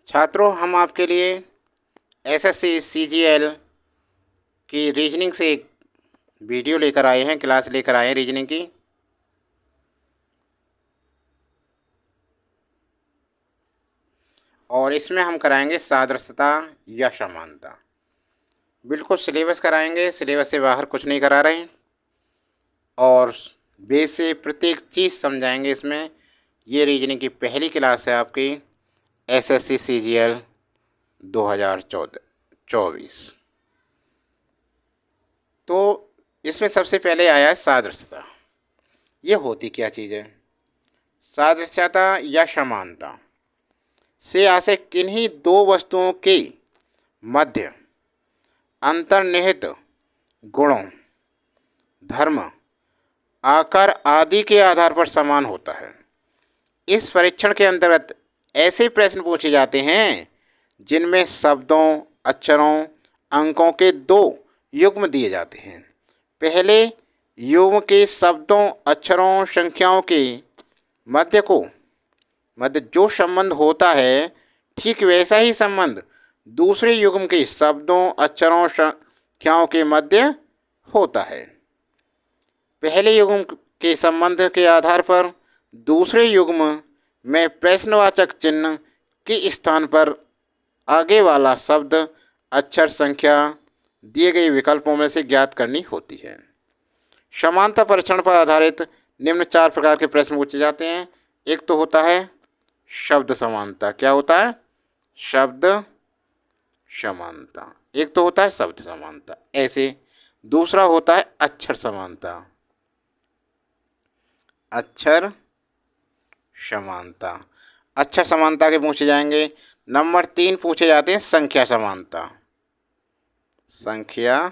छात्रों, हम आपके लिए एसएससी सीजीएल की रीजनिंग से एक वीडियो लेकर आए हैं, क्लास लेकर आए हैं रीजनिंग की। और इसमें हम कराएंगे सादृश्यता या समानता। बिल्कुल सिलेबस कराएंगे, सिलेबस से बाहर कुछ नहीं करा रहे हैं। और बेस से प्रत्येक चीज़ समझाएंगे इसमें। ये रीजनिंग की पहली क्लास है आपकी एसएससी सीजीएल 2024। तो इसमें सबसे पहले आया है सादृश्यता। ये होती क्या चीज़ है? सादृश्यता या समानता से आशय किन्हीं दो वस्तुओं के मध्य अंतर्निहित गुणों, धर्म, आकार आदि के आधार पर समान होता है। इस परीक्षण के अंतर्गत ऐसे प्रश्न पूछे जाते हैं जिनमें शब्दों, अक्षरों, अंकों के दो युग्म दिए जाते हैं। पहले युग्म के शब्दों, अक्षरों, संख्याओं के मध्य जो संबंध होता है, ठीक वैसा ही संबंध दूसरे युग्म के शब्दों, अक्षरों, संख्याओं के मध्य होता है। पहले युग्म के संबंध के आधार पर दूसरे युग्म में प्रश्नवाचक चिन्ह के स्थान पर आगे वाला शब्द, अक्षर, संख्या दिए गए विकल्पों में से ज्ञात करनी होती है। समानता परीक्षण पर आधारित निम्न 4 प्रकार के प्रश्न पूछे जाते हैं। एक तो होता है शब्द समानता। क्या होता है? शब्द समानता। एक तो होता है शब्द समानता, ऐसे। दूसरा होता है अक्षर समानता। अक्षर समानता। अक्षर समानता के पूछे जाएंगे। नंबर 3 पूछे जाते हैं संख्या समानता। संख्या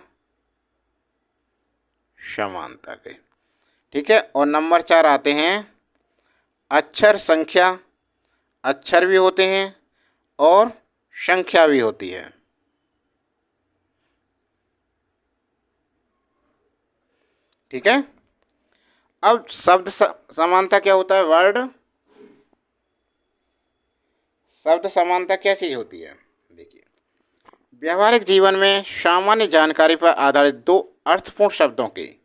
समानता के, ठीक है। और नंबर 4 आते हैं अक्षर संख्या। अक्षर भी होते हैं और संख्या भी होती है, ठीक है। अब शब्द समानता क्या होता है? वर्ड। शब्द समानता क्या चीज होती है? देखिए, व्यवहारिक जीवन में सामान्य जानकारी पर आधारित दो अर्थपूर्ण शब्दों के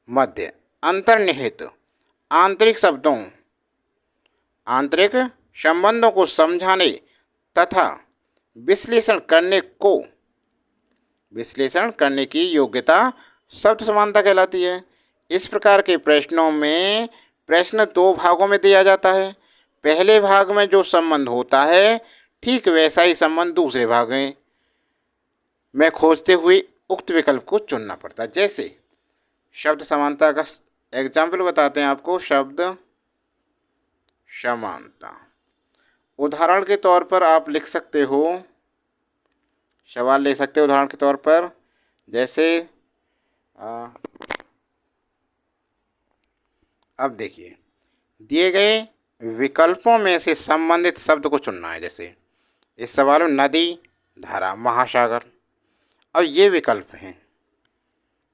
मध्य अंतर्निहित आंतरिक संबंधों को समझाने तथा विश्लेषण करने की योग्यता शब्द समानता कहलाती है। इस प्रकार के प्रश्नों में प्रश्न 2 भागों में दिया जाता है। पहले भाग में जो संबंध होता है, ठीक वैसा ही संबंध दूसरे भाग में खोजते हुए उक्त विकल्प को चुनना पड़ता है। जैसे शब्द समानता का एग्जाम्पल बताते हैं आपको। शब्द समानता, उदाहरण के तौर पर आप लिख सकते हो, सवाल ले सकते हो उदाहरण के तौर पर। जैसे अब देखिए, दिए गए विकल्पों में से संबंधित शब्द को चुनना है। जैसे इस सवाल में नदी, धारा, महासागर। अब ये विकल्प हैं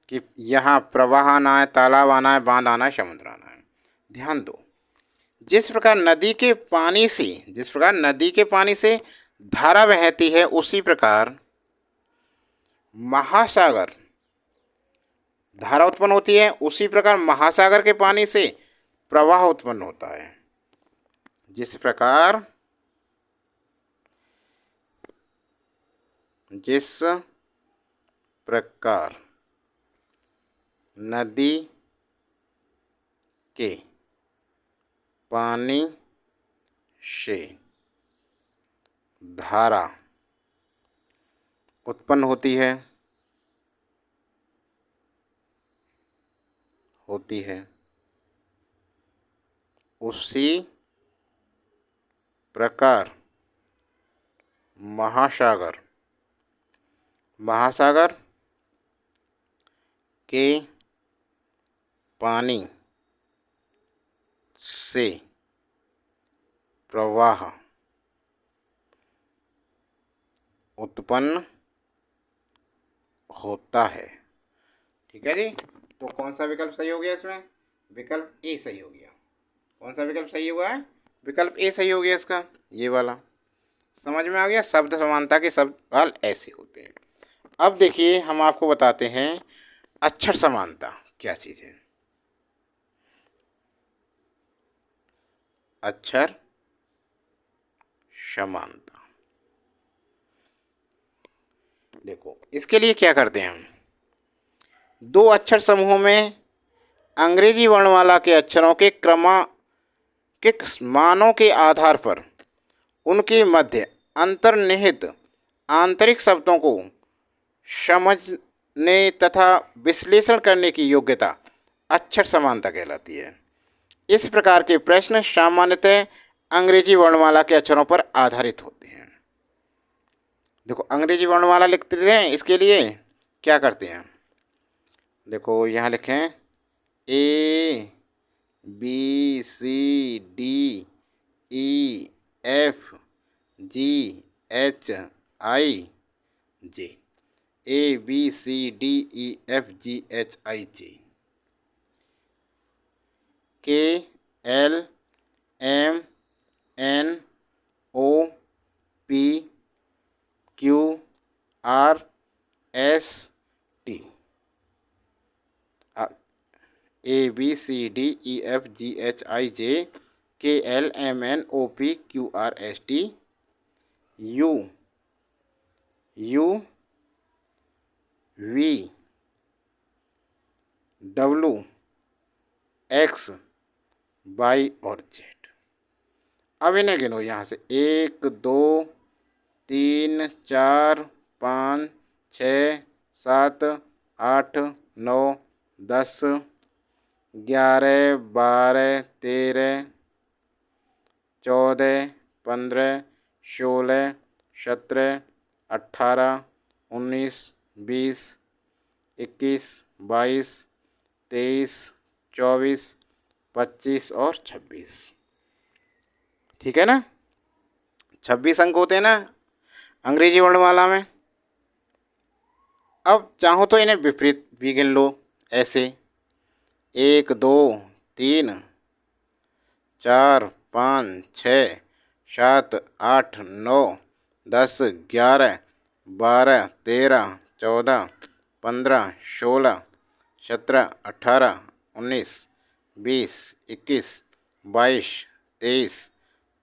कि यहाँ प्रवाह आना है, तालाब आना है, बांध आना है, समुद्र आना है। ध्यान दो, जिस प्रकार नदी के पानी से धारा बहती है, उसी प्रकार महासागर धारा उत्पन्न होती है, उसी प्रकार महासागर के पानी से प्रवाह उत्पन्न होता है। जिस प्रकार नदी के पानी से धारा उत्पन्न होती है उसी प्रकार महासागर के पानी से प्रवाह उत्पन्न होता है। ठीक है जी। तो कौन सा विकल्प सही हो गया इसमें? विकल्प ए सही हो गया। कौन सा विकल्प सही हुआ है? विकल्प ए सही हो गया इसका, ये वाला। समझ में आ गया। शब्द समानता के सवाल ऐसे होते हैं। अब देखिए हम आपको बताते हैं अक्षर समानता क्या चीज़ है। अक्षर समानता, देखो इसके लिए क्या करते हैं हम, दो अक्षर समूहों में अंग्रेजी वर्णमाला के अक्षरों के क्रमांकित मानों के आधार पर उनके मध्य अंतर्निहित आंतरिक शब्दों को समझने तथा विश्लेषण करने की योग्यता अक्षर समानता कहलाती है। इस प्रकार के प्रश्न सामान्यतः अंग्रेजी वर्णमाला के अक्षरों पर आधारित होते हैं। देखो अंग्रेजी वर्णमाला लिखते हैं, इसके लिए क्या करते हैं, देखो यहाँ लिखें A B C D E F G H I J, A B C D E F G H I J, K L M N O P Q R S T, A B C D E F G H I J, K L M N O P Q R S T, U V W X Y और Z. अब इन्हें गिनो यहाँ से, 1 2 3 4 5 6 7 8 9 10 11 12 13 14 15 16 17 18 19 20 21 22 23 24 25 और 26। ठीक है ना, 26 अंक होते हैं ना अंग्रेजी वर्णमाला में। अब चाहो तो इन्हें विपरीत भी गिन लो ऐसे, 1 2 3 4 5 6 7 8 9 10 11 12 13 14 15 16 17 18 19 20 21 22 23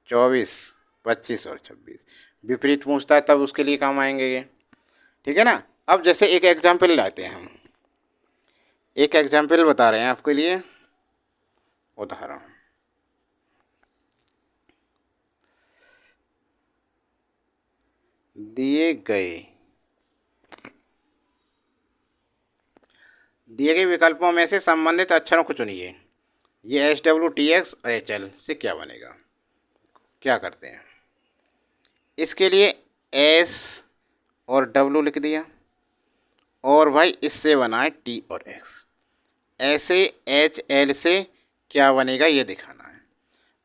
24 25 और 26। विपरीत पूछता है तब उसके लिए काम आएंगे ये। ठीक है ना। अब जैसे एक एग्जाम्पल लाते हैं हम, एक एग्जाम्पल बता रहे हैं आपके लिए, उदाहरण, दिए गए विकल्पों में से संबंधित अक्षरों को चुनिए। ये एच डब्ल्यू टी एक्स और एच एल से क्या बनेगा। क्या करते हैं, इसके लिए एस और डब्ल्यू लिख दिया, और भाई इससे बना है टी और एक्स। ऐसे एच एल से क्या बनेगा ये दिखाना है।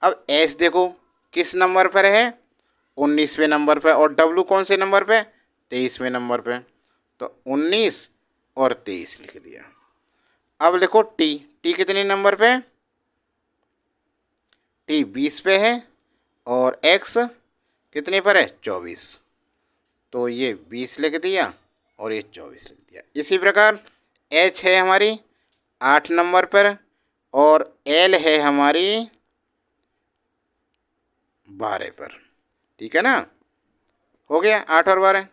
अब एस देखो किस नंबर पर है, 19वें नंबर पर, और डब्ल्यू कौन से नंबर पे, 23वें नंबर पे। तो 19 और 23 लिख दिया। अब लिखो टी, टी कितने नंबर पे, टी 20 पे है, और एक्स कितने पर है, 24। तो ये 20 लिख दिया और ये 24 लिख दिया। इसी प्रकार एच है हमारी 8 नंबर पर, और एल है हमारी 12 पर। ठीक है ना, हो गया 8 और 12।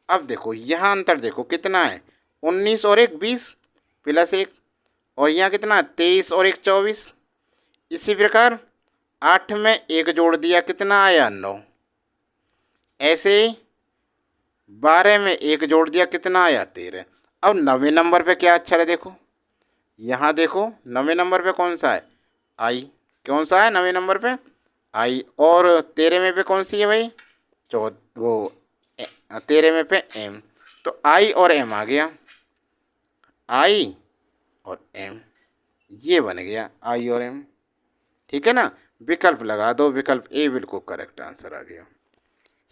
अब देखो यहाँ अंतर देखो कितना है, 19 और 1 20 प्लस 1, और यहाँ कितना 23 और 1 24। इसी प्रकार 8 में 1 जोड़ दिया कितना आया 9। ऐसे 12 में 1 जोड़ दिया कितना आया 13। अब 9वें नंबर पे क्या अक्षर है देखो, यहाँ देखो 9वें नंबर पे कौन सा है, आई। कौन सा है 9वें नंबर पे, आई। और 13वें पे कौन सी है भाई, 13वें पे एम। तो आई और एम आ गया, आई और एम, ये बन गया आई और एम। ठीक है ना, विकल्प लगा दो, विकल्प ए बिल्कुल करेक्ट आंसर आ गया।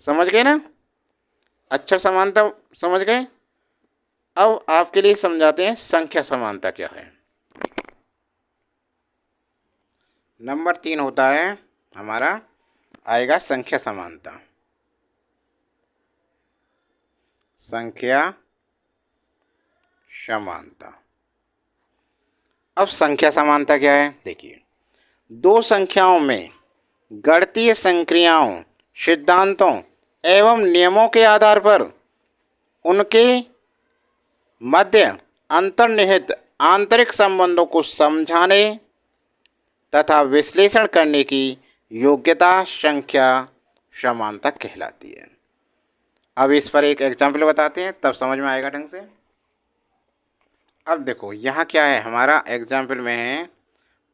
समझ गए ना, अक्षर समानता समझ गए। अब आपके लिए समझाते हैं संख्या समानता क्या है। नंबर 3 होता है हमारा, आएगा संख्या समानता। संख्या समानता। अब संख्या समानता क्या है, देखिए, दो संख्याओं में गणितीय संक्रियाओं, सिद्धांतों एवं नियमों के आधार पर उनके मध्य अंतर्निहित आंतरिक संबंधों को समझाने तथा विश्लेषण करने की योग्यता संख्या समानता कहलाती है। अब इस पर एक एग्जाम्पल बताते हैं, तब समझ में आएगा ढंग से। अब देखो यहाँ क्या है, हमारा एग्जाम्पल में है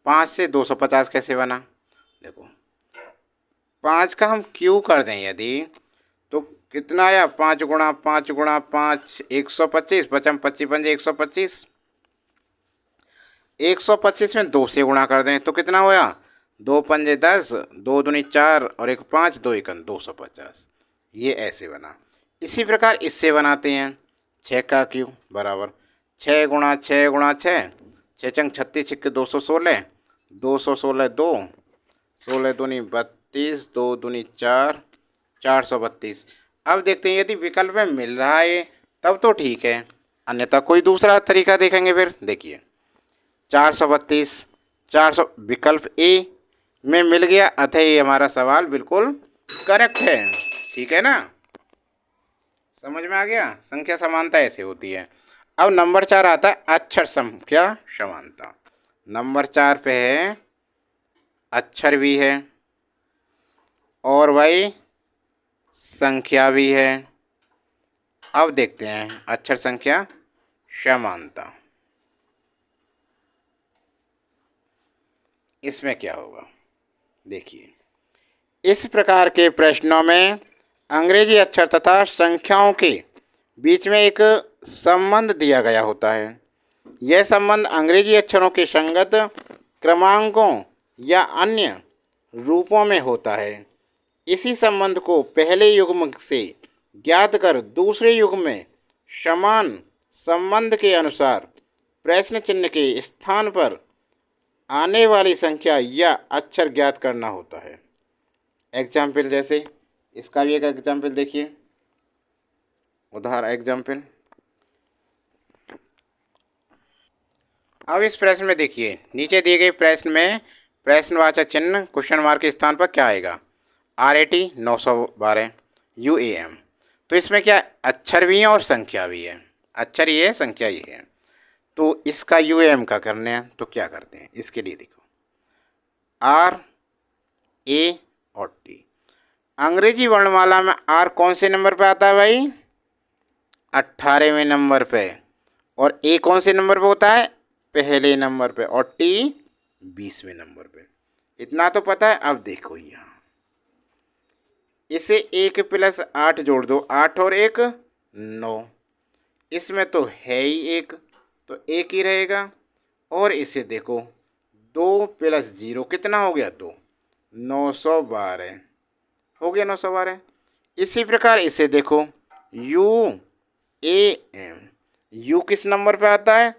5 से 250 कैसे बना। देखो 5 का हम क्यू कर दें यदि, तो कितना आया, 5 गुणा 5 गुणा 5 125, पचम 25 पंजे 125। 125 में 2 से गुणा कर दें तो कितना होया, 2 पंजे 10, 2 दूनी 4 और 1 5, 2 एकन 250। ये ऐसे बना। इसी प्रकार इससे बनाते हैं 6 का क्यू बराबर 6 गुणा 6 गुणा 6, 6 चंग 36 छिक्के 216, 216 2, 16 दूनी 32, 2 दूनी 4, 432। अब देखते हैं यदि विकल्प में मिल रहा है तब तो ठीक है, अन्यथा कोई दूसरा तरीका देखेंगे। फिर देखिए 432, 400 विकल्प ए में मिल गया, अतः ये हमारा सवाल बिल्कुल करेक्ट है। ठीक है ना, समझ में आ गया। संख्या समानता ऐसे होती है। अब नंबर 4 आता है अक्षर संख्या समानता। नंबर 4 पे है अक्षर भी है और भाई संख्या भी है। अब देखते हैं अक्षर संख्या समानता, इसमें क्या होगा। देखिए इस प्रकार के प्रश्नों में अंग्रेजी अक्षर तथा संख्याओं के बीच में एक संबंध दिया गया होता है। यह संबंध अंग्रेजी अक्षरों के संगत क्रमांकों या अन्य रूपों में होता है। इसी संबंध को पहले युग्म से ज्ञात कर दूसरे युग्म में समान संबंध के अनुसार प्रश्न चिन्ह के स्थान पर आने वाली संख्या या अक्षर ज्ञात करना होता है। एग्जाम्पल जैसे इसका भी एक एग्जाम्पल देखिए, उदाहरण एग्जाम्पल। अब इस प्रश्न में देखिए, नीचे दिए गए प्रश्न में प्रश्नवाचक चिन्ह क्वेश्चन मार्क के स्थान पर क्या आएगा, RAT 912 UAM। तो इसमें क्या अक्षर भी है और संख्या भी है, अक्षर ये है संख्या ये है, तो इसका UAM का करने हैं। तो क्या करते हैं, इसके लिए देखो R A और T। अंग्रेजी वर्णमाला में R कौन से नंबर पे आता है भाई, 18वें नंबर पे, और A कौन से नंबर पे होता है, पहले नंबर पे, और T 20वें नंबर पे। इतना तो पता है। अब देखो यहाँ इसे 1 + 8 जोड़ दो, 8 और 1 9, इसमें तो है ही 1, तो 1 ही रहेगा। और इसे देखो 2 + 0 कितना हो गया, 2, 912 हो गया, 912। इसी प्रकार इसे देखो UAM, U किस नंबर पे आता है,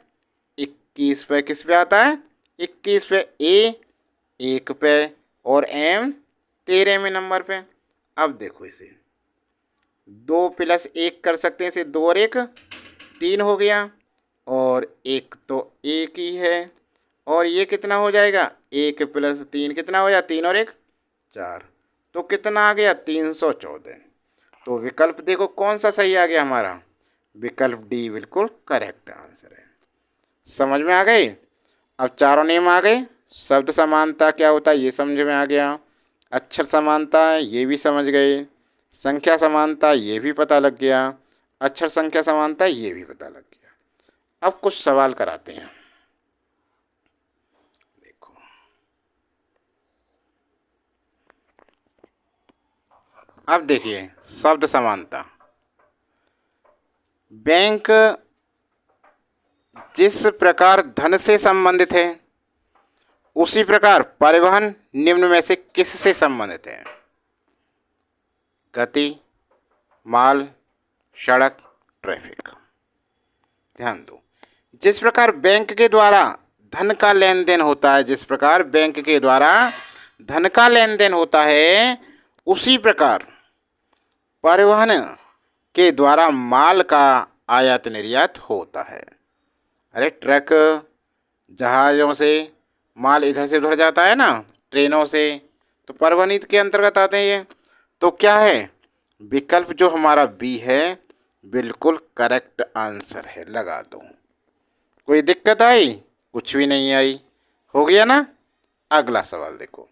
21 पे। किस पे आता है, 21 पे। A 1 पे और M 13वें नंबर पे। अब देखो इसे 2 + 1 कर सकते हैं, इसे 2 और 1 3 हो गया, और 1 तो 1 ही है, और ये कितना हो जाएगा, 1 + 3 कितना हो जाएगा, 3 और 1 4, तो कितना आ गया, 314। तो विकल्प देखो कौन सा सही आ गया हमारा, विकल्प डी बिल्कुल करेक्ट आंसर है। समझ में आ गई। अब चारों नियम आ गए। शब्द समानता क्या होता है ये समझ में आ गया, अक्षर समानता ये भी समझ गए, संख्या समानता ये भी पता लग गया, अक्षर संख्या समानता ये भी पता लग गया। अब कुछ सवाल कराते हैं। देखो अब देखिए शब्द समानता, बैंक जिस प्रकार धन से संबंधित है उसी प्रकार परिवहन निम्न में से किससे संबंधित है, गति, माल, सड़क, ट्रैफिक। ध्यान दो, जिस प्रकार बैंक के द्वारा धन का लेन देन होता है, जिस प्रकार बैंक के द्वारा धन का लेन देन होता है, उसी प्रकार परिवहन के द्वारा माल का आयात निर्यात होता है। अरे ट्रक जहाज़ों से माल इधर से उधर जाता है ना, ट्रेनों से, तो परिवहन के अंतर्गत आते हैं ये। तो क्या है, विकल्प जो हमारा बी है बिल्कुल करेक्ट आंसर है, लगा दो। कोई दिक्कत आई? कुछ भी नहीं आई। हो गया ना। अगला सवाल देखो,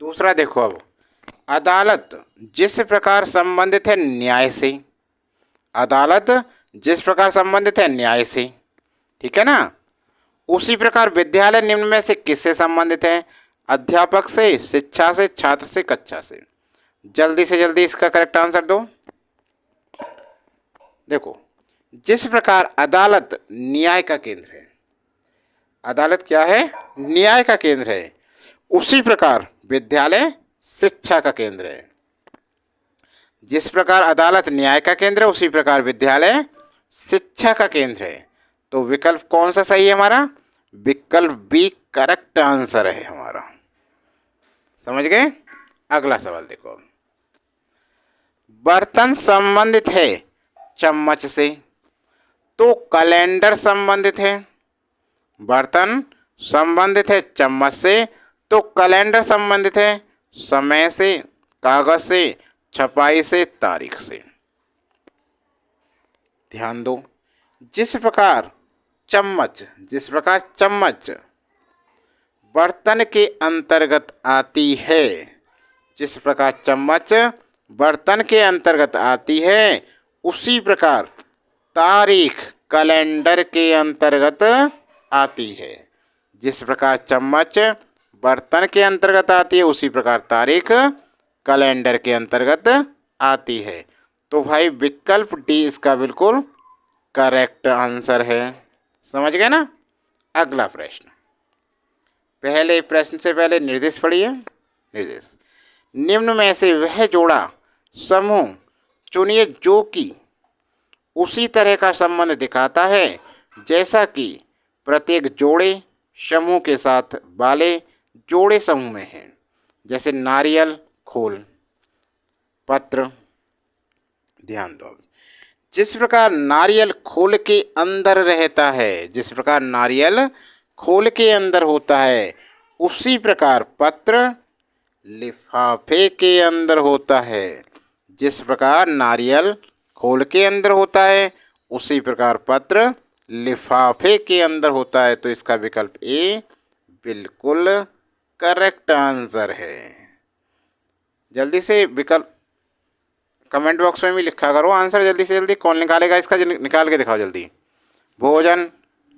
दूसरा देखो। अब अदालत जिस प्रकार संबंधित है न्याय से, अदालत जिस प्रकार संबंधित है न्याय से, ठीक है ना, उसी प्रकार विद्यालय निम्न में से किससे संबंधित है? अध्यापक से, शिक्षा से, छात्र से, कक्षा से। जल्दी से जल्दी इसका करेक्ट आंसर दो। देखो, जिस प्रकार अदालत न्याय का केंद्र है, अदालत क्या है? न्याय का केंद्र है, उसी प्रकार विद्यालय शिक्षा का केंद्र है। जिस प्रकार अदालत न्याय का केंद्र है, उसी प्रकार विद्यालय शिक्षा का केंद्र है। तो विकल्प कौन सा सही है हमारा? विकल्प बी करेक्ट आंसर है हमारा। समझ गए? अगला सवाल देखो, बर्तन संबंधित है चम्मच से तो कैलेंडर संबंधित है, बर्तन संबंधित है चम्मच से तो कैलेंडर संबंधित है समय से, कागज से, छपाई से, तारीख से। ध्यान दो, जिस प्रकार चम्मच, जिस प्रकार चम्मच बर्तन के अंतर्गत आती है, जिस प्रकार चम्मच बर्तन के अंतर्गत आती है, उसी प्रकार तारीख कैलेंडर के अंतर्गत आती है। जिस प्रकार चम्मच बर्तन के अंतर्गत आती है, उसी प्रकार तारीख कैलेंडर के अंतर्गत आती है। तो भाई विकल्प डी इसका बिल्कुल करेक्ट आंसर है। समझ गए ना। अगला प्रश्न, पहले प्रश्न से पहले निर्देश पढ़िए। निर्देश, निम्न में से वह जोड़ा समूह चुनिए जो कि उसी तरह का संबंध दिखाता है जैसा कि प्रत्येक जोड़े समूह के साथ वाले जोड़े समूह में है। जैसे नारियल खोल, पत्र। ध्यान दो, जिस प्रकार नारियल खोल के अंदर रहता है, जिस प्रकार नारियल खोल के अंदर होता है, उसी प्रकार पत्र लिफाफे के अंदर होता है। जिस प्रकार नारियल खोल के अंदर होता है, उसी प्रकार पत्र लिफाफे के अंदर होता है। तो इसका विकल्प ए बिल्कुल करेक्ट आंसर है। जल्दी से विकल्प कमेंट बॉक्स में भी लिखा करो आंसर जल्दी से जल्दी। कौन निकालेगा इसका? निकाल के दिखाओ जल्दी। भोजन,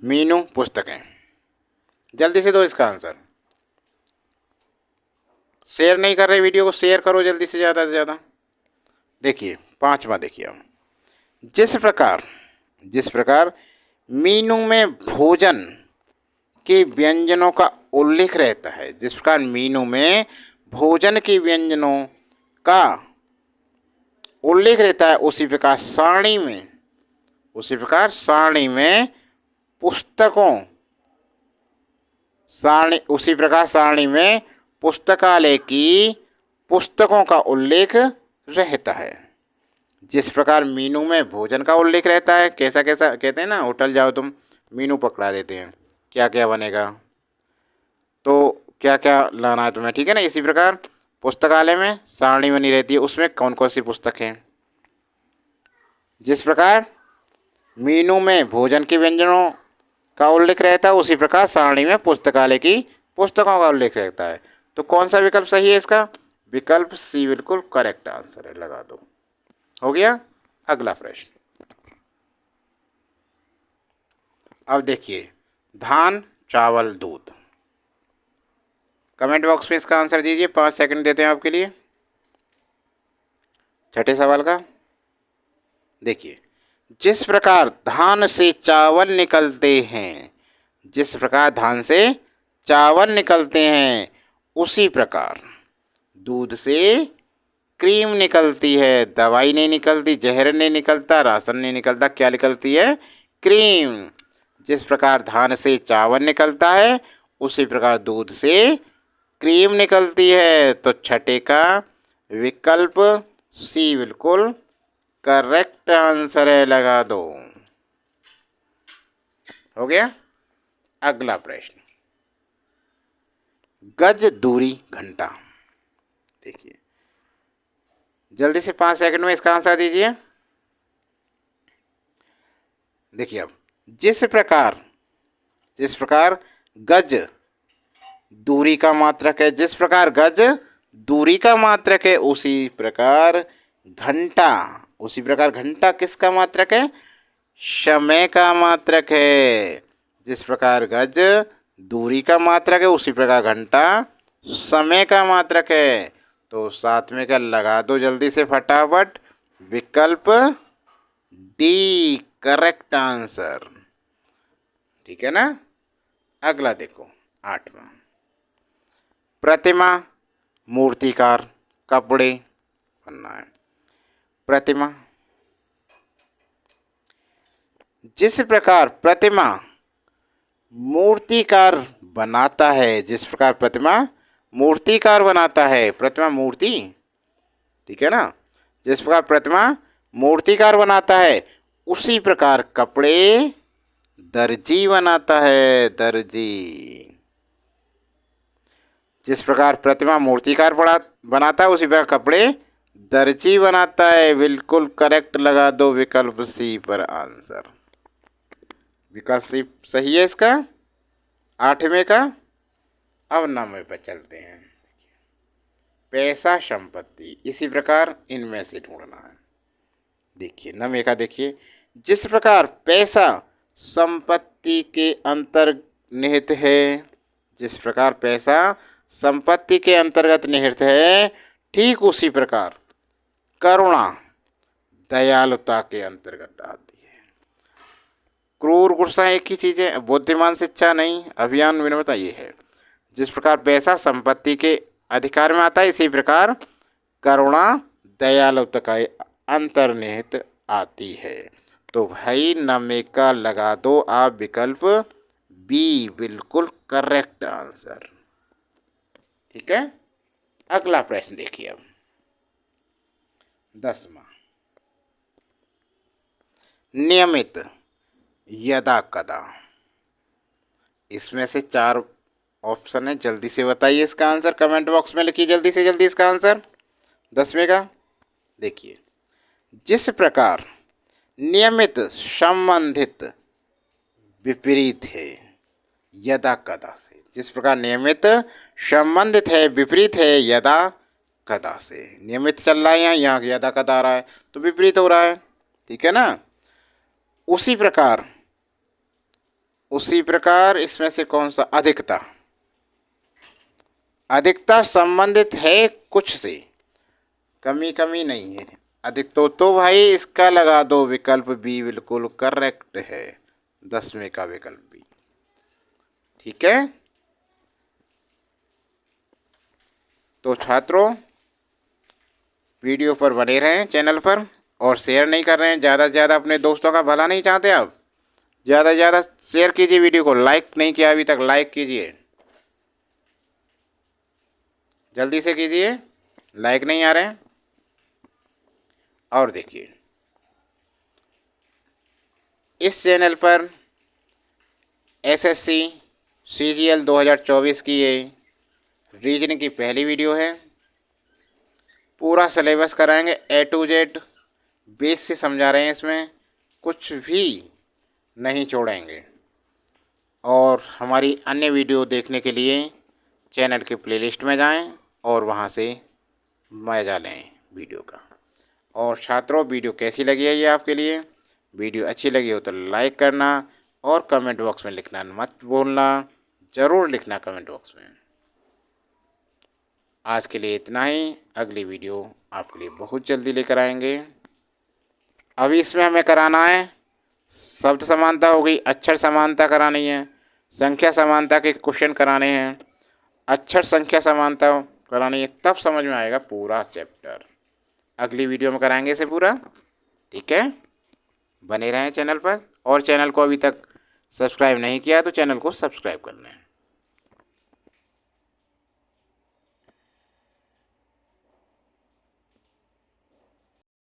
मीनू, पुस्तकें। जल्दी से दो इसका आंसर। शेयर नहीं कर रहे वीडियो को, शेयर करो जल्दी से ज़्यादा से ज़्यादा। देखिए पांचवा, देखिए अब, जिस प्रकार मीनू में भोजन के व्यंजनों का उल्लेख रहता है, जिस प्रकार मीनू में भोजन के व्यंजनों का उल्लेख रहता है, उसी प्रकार सारणी में, उसी प्रकार सारणी में पुस्तकों, सारणी, उसी प्रकार सारणी में पुस्तकालय की पुस्तकों का उल्लेख रहता है। जिस प्रकार मीनू में भोजन का उल्लेख रहता है, कैसा कैसा कहते हैं ना, होटल जाओ तुम, मीनू पकड़ा देते हैं, क्या क्या बनेगा, तो क्या क्या लाना है तुम्हें, ठीक है ना। इसी प्रकार पुस्तकालय में सारणी बनी रहती है, उसमें कौन कौन सी पुस्तक हैं। जिस प्रकार मीनू में भोजन के व्यंजनों का उल्लेख रहता है, उसी प्रकार सारणी में पुस्तकालय की पुस्तकों का उल्लेख रहता है। तो कौन सा विकल्प सही है इसका? विकल्प सी बिल्कुल करेक्ट आंसर है, लगा दो। हो गया। अगला प्रश्न, अब देखिए, धान, चावल, दूध। कमेंट बॉक्स में इसका आंसर दीजिए, 5 सेकंड देते हैं आपके लिए। छठे सवाल का देखिए, जिस प्रकार धान से चावल निकलते हैं, जिस प्रकार धान से चावल निकलते हैं, उसी प्रकार दूध से क्रीम निकलती है। दवाई नहीं निकलती, जहर नहीं निकलता, राशन नहीं निकलता, क्या निकलती है? क्रीम। जिस प्रकार धान से चावल निकलता है, उसी प्रकार दूध से क्रीम निकलती है। तो छठे का विकल्प सी बिल्कुल करेक्ट आंसर है, लगा दो। हो गया। अगला प्रश्न, गज दूरी घंटा। देखिए जल्दी से 5 सेकंड में इसका आंसर दीजिए। देखिए अब जिस प्रकार गज दूरी का मात्रक है, जिस प्रकार गज दूरी का मात्रक है, उसी प्रकार घंटा किसका मात्रक है? समय का मात्रक है। जिस प्रकार गज दूरी का मात्रक है, उसी प्रकार घंटा समय का मात्रक है। तो साथ में का लगा दो जल्दी से फटाफट, विकल्प डी करेक्ट आंसर। ठीक है ना। अगला देखो 8वां, प्रतिमा, मूर्तिकार, कपड़े बनना है। प्रतिमा, जिस प्रकार प्रतिमा मूर्तिकार बनाता है, जिस प्रकार प्रतिमा मूर्तिकार बनाता है, प्रतिमा मूर्ति, ठीक है ना, जिस प्रकार प्रतिमा मूर्तिकार बनाता है, उसी प्रकार कपड़े दर्जी बनाता है, दर्जी। जिस प्रकार प्रतिमा मूर्तिकार बनाता है, उसी प्रकार कपड़े दर्जी बनाता है। बिल्कुल करेक्ट, लगा दो विकल्प सी पर आंसर। विकल्प सी सही है इसका 8वें का। अब 9वें पर चलते हैं। पैसा, संपत्ति, इसी प्रकार इनमें से ढूंढना है। देखिए 9वें का, देखिए जिस प्रकार पैसा संपत्ति के अंतर्निहित है, जिस प्रकार पैसा संपत्ति के अंतर्गत निहित है, ठीक उसी प्रकार करुणा दयालुता के अंतर्गत आती है। क्रूर गुस्सा एक ही चीज है, बुद्धिमान शिक्षा नहीं, अभियान विनम्रता ये है। जिस प्रकार पैसा संपत्ति के अधिकार में आता है, इसी प्रकार करुणा दयालुता का अंतर्निहित आती है। तो भाई 9वें का लगा दो आप विकल्प बी, बिल्कुल करेक्ट आंसर। ठीक है। अगला प्रश्न देखिए अब 10वां, नियमित, यदा कदा। इसमें से 4 ऑप्शन है, जल्दी से बताइए इसका आंसर, कमेंट बॉक्स में लिखिए जल्दी से जल्दी इसका आंसर 10वें का। देखिए जिस प्रकार नियमित संबंधित विपरीत है यदा कदा से, जिस प्रकार नियमित संबंधित है विपरीत है यदा कदा से। नियमित चल रहा है, यहाँ यदा कदा आ रहा है तो विपरीत हो रहा है, ठीक है ना। उसी प्रकार इसमें से कौन सा? अधिकता, अधिकता संबंधित है कुछ से, कमी नहीं है, अधिक तो भाई इसका लगा दो विकल्प बी, बिल्कुल करेक्ट है 10वें का विकल्प बी। ठीक है। तो छात्रों वीडियो पर बने रहें चैनल पर, और शेयर नहीं कर रहे हैं ज़्यादा से ज़्यादा, अपने दोस्तों का भला नहीं चाहते आप, ज़्यादा से ज़्यादा शेयर कीजिए वीडियो को, लाइक नहीं किया अभी तक लाइक कीजिए, जल्दी से कीजिए, लाइक नहीं आ रहे हैं। और देखिए इस चैनल पर एसएससी सीजीएल 2024 की ये रीजनिंग की पहली वीडियो है। पूरा सिलेबस कराएंगे A to Z, बेस से समझा रहे हैं, इसमें कुछ भी नहीं छोड़ेंगे। और हमारी अन्य वीडियो देखने के लिए चैनल के प्लेलिस्ट में जाएं और वहां से मजा लें वीडियो का। और छात्रों वीडियो कैसी लगी है ये आपके लिए, वीडियो अच्छी लगी हो तो लाइक करना और कमेंट बॉक्स में लिखना मत भूलना, ज़रूर लिखना कमेंट बॉक्स में। आज के लिए इतना ही, अगली वीडियो आपके लिए बहुत जल्दी लेकर आएंगे। अभी इसमें हमें कराना है शब्द समानता हो गई, अक्षर समानता करानी है, संख्या समानता के क्वेश्चन कराने हैं, अक्षर संख्या समानता करानी है, तब समझ में आएगा पूरा चैप्टर। अगली वीडियो में कराएंगे इसे पूरा। ठीक है, बने रहें चैनल पर, और चैनल को अभी तक सब्सक्राइब नहीं किया तो चैनल को सब्सक्राइब कर लें।